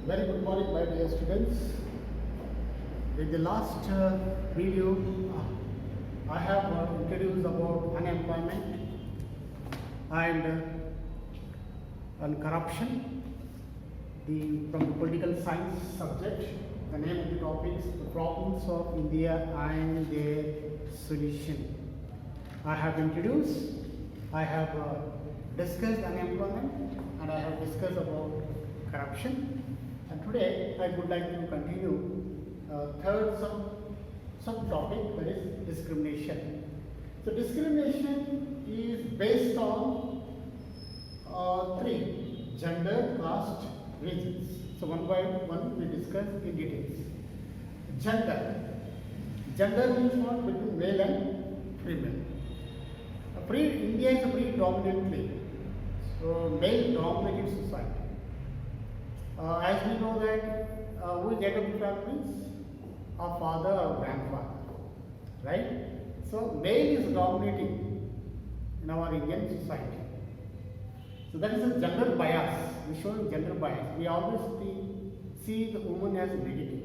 Very good morning, my dear students. In the last video, I have introduced about unemployment and corruption. From the political science subject, the name of the topic is the problems of India and their solution. I have introduced, I have discussed unemployment, and I have discussed about corruption. And today I would like to continue third subtopic, that is discrimination. So discrimination is based on three: gender, caste, regions. So one by one we discuss in details. Gender. Gender means what? Between male and female. India is a predominantly male-dominated society. As we know that who is head of the families? Our father or grandfather, right? So male is dominating in our Indian society. So that is a gender bias. We show gender bias. We always see the woman as negative,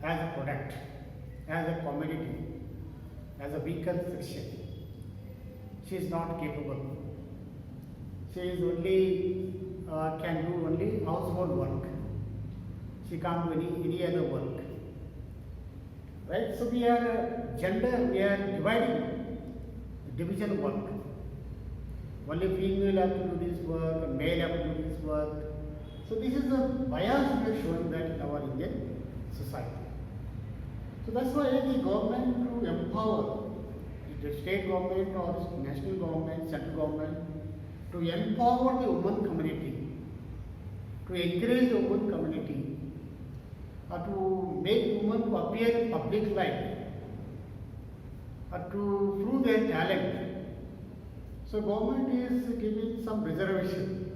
as a product, as a commodity, as a weaker section. She is not capable. She is only can do only household work. She can't do any other work. Right? So we are gender, we are dividing division work. Only female have to do this work, male have to do this work. So this is a bias we are showing that in our Indian society. So that's why the government to empower the state government or national government, central government, to empower the women community, to encourage the women community, or to make women to appear in public life, or to prove their talent. So government is giving some reservation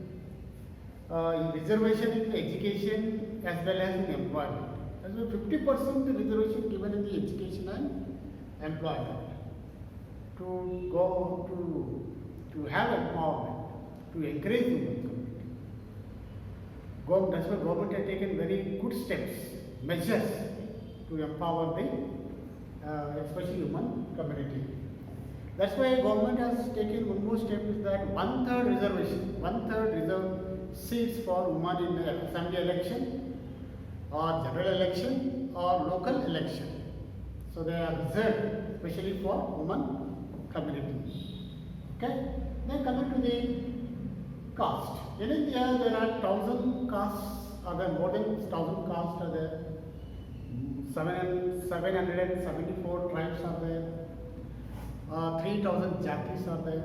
in education as well as in employment. As well 50% reservation given in the education and employment to have empowerment, to encourage the women community. That's why government has taken very good steps, measures to empower the especially women community. That's why government has taken one more step, is that one-third reserved seats for women in the assembly election or general election or local election. So they are reserved especially for women community. Okay? Then coming to the caste. In India there are 1,000 castes, are there more than 1,000 castes are there. 774 tribes are there. 3,000 jatis are there.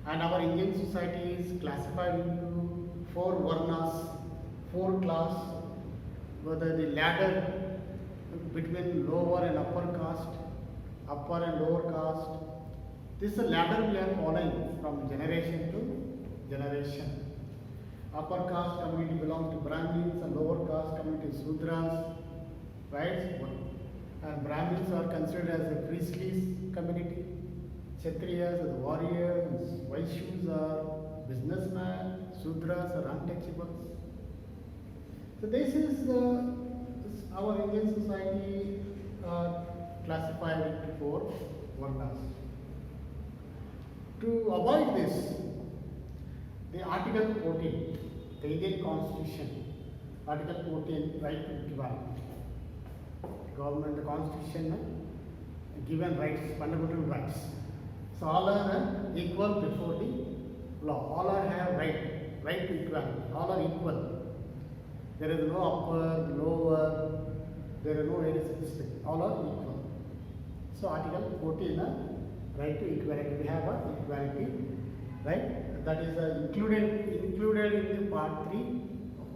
And our Indian society is classified into 4 varnas, 4 class, whether the ladder between lower and upper caste, upper and lower caste. This is a ladder we are following from generation to generation. Upper caste community belongs to Brahmins and lower caste community Sudras, right? And Brahmins are considered as a priestly community. Kshatriyas are the warriors, Vaishyas are businessmen, Sudras are untouchables. So this is our Indian society classified into 4 varnas. To avoid this, the Article 14, the Indian Constitution, Article 14, right to equality. Government, the Constitution, given rights, fundamental rights. So all are equal before the law. All are have right to equality. All are equal. There is no upper, lower. There is no any specific. All are equal. So Article 14, right to equality. We have equality, right? That is included in the Part 3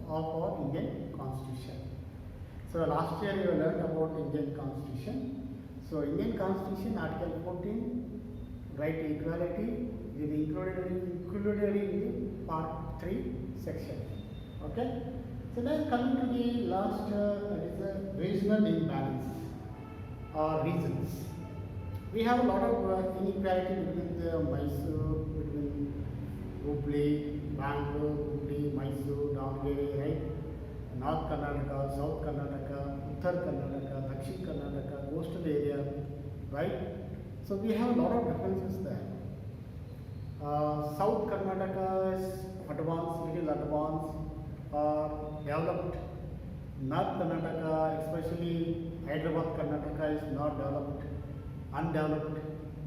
of our Indian Constitution. So last year you learned about Indian Constitution. So Indian Constitution, Article 14, right to equality, is included in the Part 3 section. Okay. So then coming to the last, that is the regional imbalance or regions. We have a lot of inequality between Mysore, between Hubli, Bangalore, Hubli, Mysore, Davangere, right? North Karnataka, South Karnataka, Uttar Karnataka, Dakshin Karnataka, coastal area, right? So we have a lot of differences there. South Karnataka is advanced, little advanced, developed. North Karnataka, especially Hyderabad Karnataka, is not developed, undeveloped,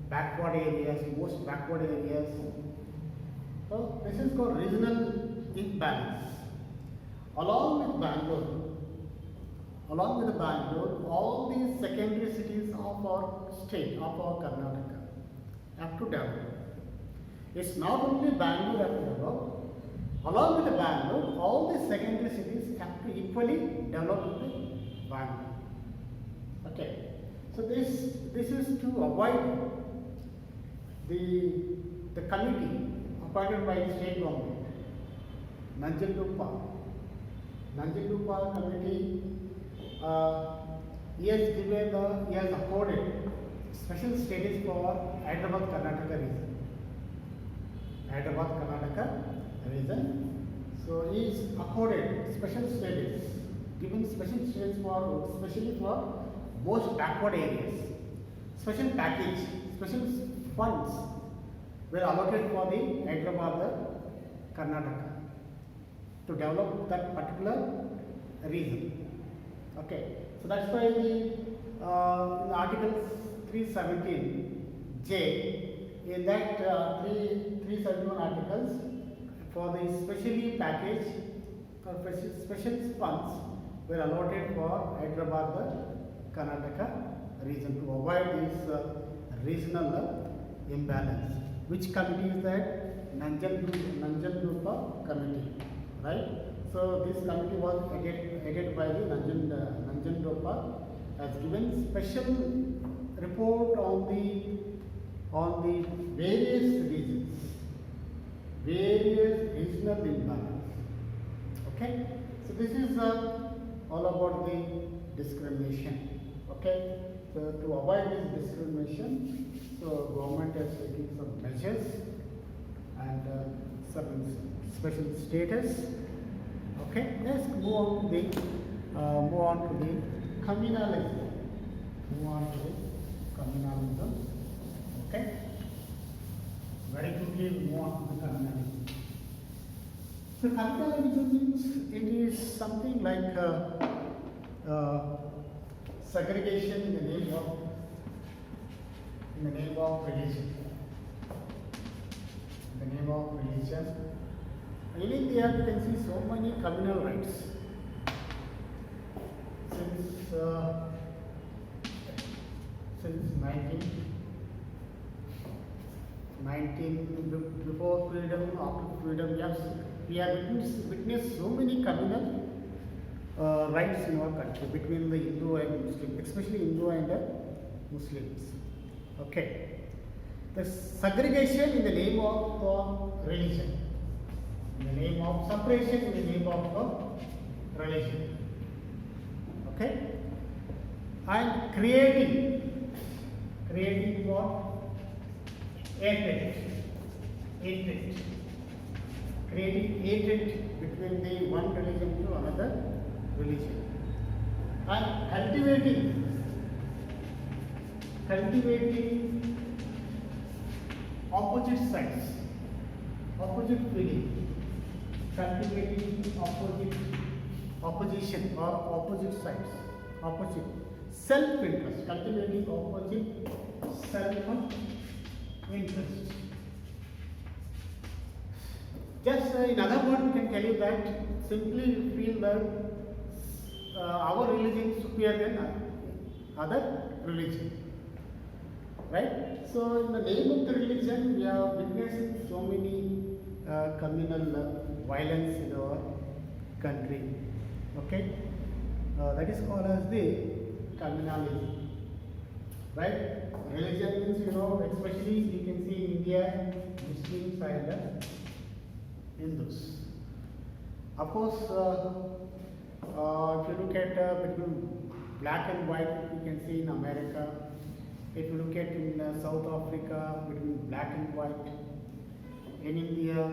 backward areas, most backward areas. So this is called regional imbalance. Along with Bangalore, all these secondary cities of our state, of our Karnataka, have to develop. It's not only Bangalore have to develop. Along with Bangalore, all the secondary cities have to equally develop with Bangalore. Okay. So this is to avoid the committee appointed by the state government, Nanjandupa committee. He has accorded special status for Hyderabad Karnataka region. So he is accorded special status, given special status for especially for most backward areas. Special package, special funds were allotted for the Hyderabad Karnataka to develop that particular region. Okay, so that's why in Article 317J, in that 371 articles, for the specially packaged special funds were allotted for Hyderabad Karnataka region to avoid this regional imbalance. Which committee is that? Nanjandupa committee, right? So this committee was headed by the Nanjandupa, has given special report on the various regions, various regional imbalance. Okay, so this is all about the discrimination. Okay, so to avoid this discrimination, so government has taken some measures and some special status. Okay, let's move on to the communalism. Okay, very quickly move on to the communalism. So communalism means it is something like segregation in the name of religion. In the name of religion. In India, you can see so many communal rights. Since 19 before freedom, after freedom, we have witnessed so many communal rights in our country between the Hindu and Muslim, especially Hindu and Muslims. Okay. The segregation in the name of religion, in the name of separation, in the name of religion. Okay. And creating what? Hatred. Creating hatred between the one religion to another religion. And cultivating opposite sides, opposite feeling, cultivating opposition or opposite sides, opposite self-interest, cultivating opposite self-interest. Just in other words, we can tell you that simply we feel that our religion is superior than other religion. Right? So, in the name of the religion, we are witnessing so many communal violence in our country. Okay? That is called as the communalism. Right? Religion means, especially you can see in India, Muslims and Hindus. Of course, if you look at between black and white, you can see in America. If you look at in South Africa, between black and white, in India,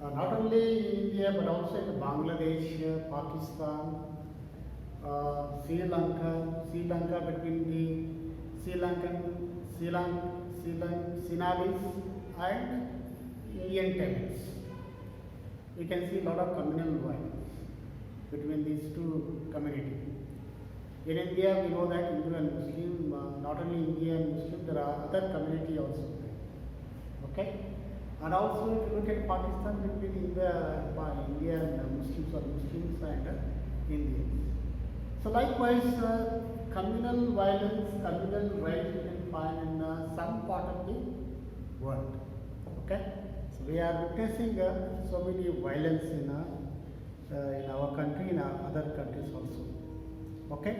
not only in India but also in Bangladesh, Pakistan, Sri Lanka between the Sinhalese and Indian Tamils. We can see a lot of communal violence between these two communities. In India, we know that Hindu and Muslim, not only India and Muslim, there are other community also there. Okay? And also, if you look at Pakistan, between India and Muslims or Muslims and Indians. So likewise, communal violence, communal rights you can find in some part of the world. Okay? So we are witnessing so many violence in our country, in other countries also. Okay?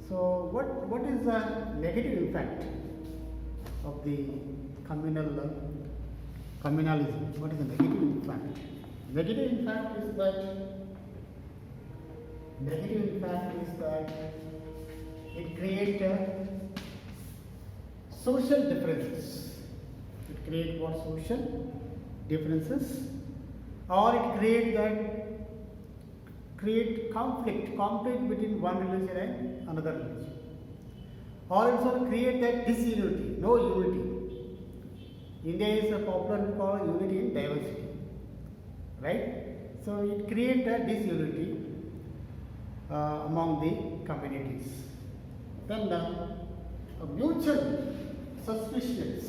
So what is the negative impact of the communalism? What is the negative impact? Negative impact is that it creates social differences. It creates what? Social differences, or it create conflict between one religion and another religion, or it also create that disunity, no unity. India is popularly called unity in diversity, right? So it creates a disunity among the communities. Then mutual suspicions.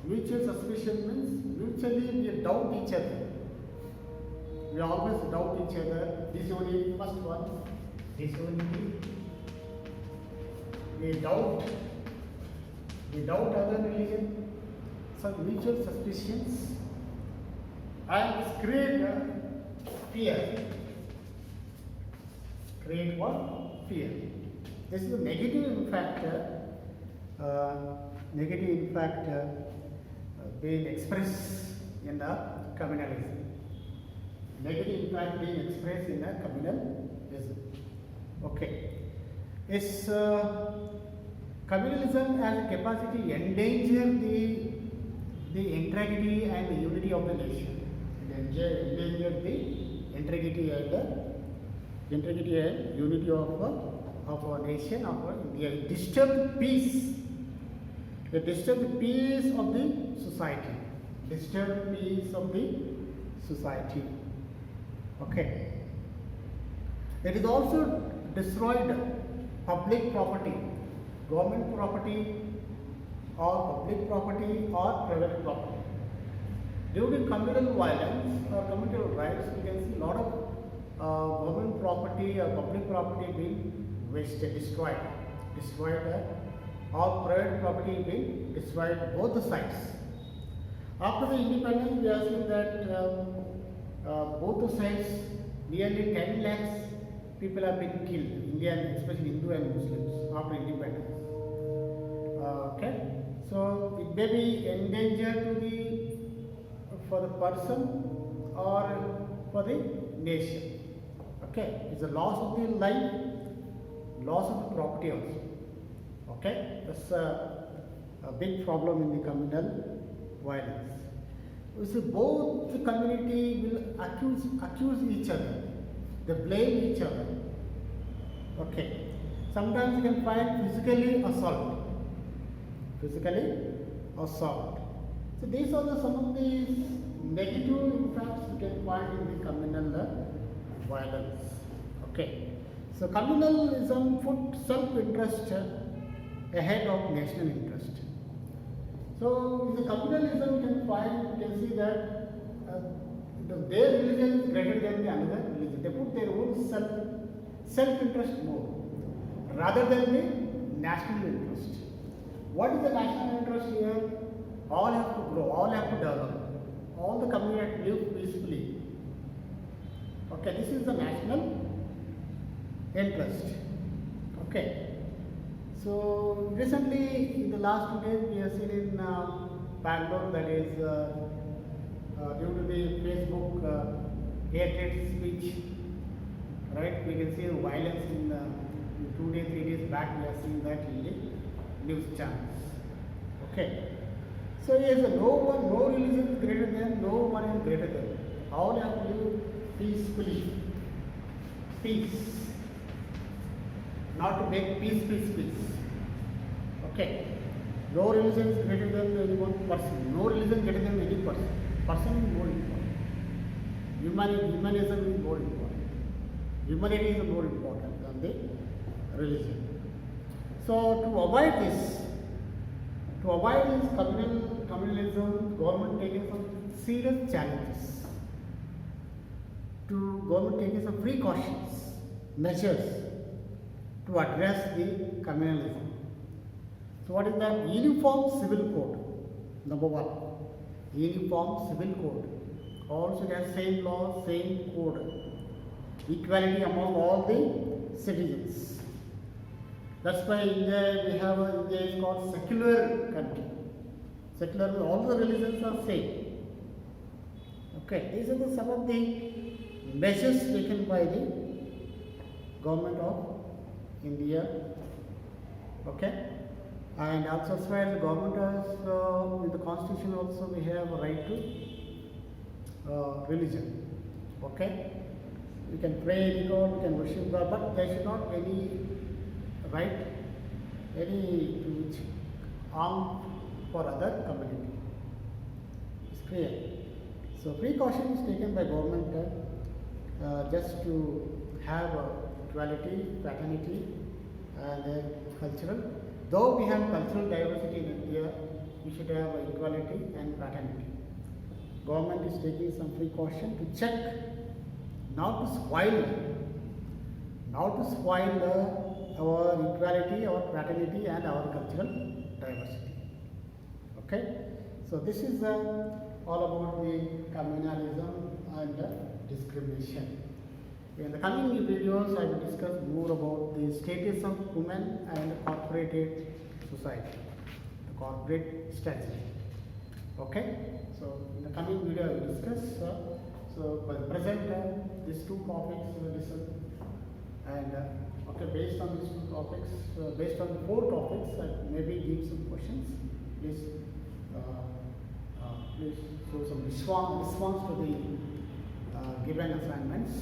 Mutual suspicion means mutually we doubt each other. We always doubt each other. Disunity, first one. Disunity. We doubt other religion. Some mutual suspicions. And create fear. Create what? Fear. This is a negative impact. Being expressed in the communalism. Negative impact being expressed in the communalism. Okay. Is communalism has a capacity to endanger the integrity and the unity of the nation. Endanger the integrity and unity of our nation, of our India. Disturb peace. They disturb the peace of the society. Disturb peace of the society. Okay. It is also destroyed public property, government property, or public property or private property. Due to communal violence or communal rights, we can see a lot of government property or public property being wasted, destroyed, or private property being destroyed, both the sides. After the independence, we have seen that both the sides, nearly 10 lakhs people have been killed, Indian, especially Hindu and Muslims, after independence. Okay, so it may be endanger for the person or for the nation. Okay, it's a loss of the life, loss of the property also. Okay, that's a big problem in the communal violence. So both the community will accuse each other, they blame each other. Okay, sometimes you can find physical assault. So these are some of the negative impacts you can find in the communal violence. Okay, so communalism put self-interest ahead of national interest. So in the communalism you can see that their religion is greater than the another religion. They put their own self-interest more rather than the national interest. What is the national interest here? All have to grow, all have to develop, all the community live peacefully. Okay, this is the national interest. Okay. So recently, in the last 2 days, we have seen in Bangalore, that is due to the Facebook hate speech, right? We can see violence in 2 days, 3 days back. We have seen that in the news channels. Okay. So yes, no religion is greater than, no one is greater than. All have to live peacefully. Peace. Not to make peace. Okay. No religion is greater than any one person. No religion greater than any person. Person is more important. Humanism is more important. Humanity is more important than the religion. So to avoid this communalism, government taking some serious challenges. Government taking some precautions, measures to address the communalism. So what is that? Uniform civil code, number one. Uniform civil code. Also it has same law, same code. Equality among all the citizens. That's why India is called secular country. Secular, all the religions are same. Okay, these are some of the measures taken by the government of India. Okay, and also as far as the government has in the constitution also we have a right to religion. Okay, we can pray to God, we can worship God, but there should not any right any to which harm for other community. It's clear. So precaution is taken by government just to have equality, fraternity and cultural. Though we have cultural diversity in India, we should have equality and fraternity. Government is taking some precaution to check not to spoil our equality, our fraternity and our cultural diversity. Okay, so this is all about the communalism and discrimination. In the coming videos, I will discuss more about the status of women and corporate society, the corporate strategy. Okay, so in the coming video, I will discuss. So, by present, these two topics will listen, and okay, based on these two topics, based on the four topics, maybe give some questions. Please show some response to the given assignments.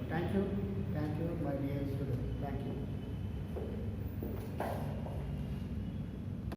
Thank you, my dear students. Thank you.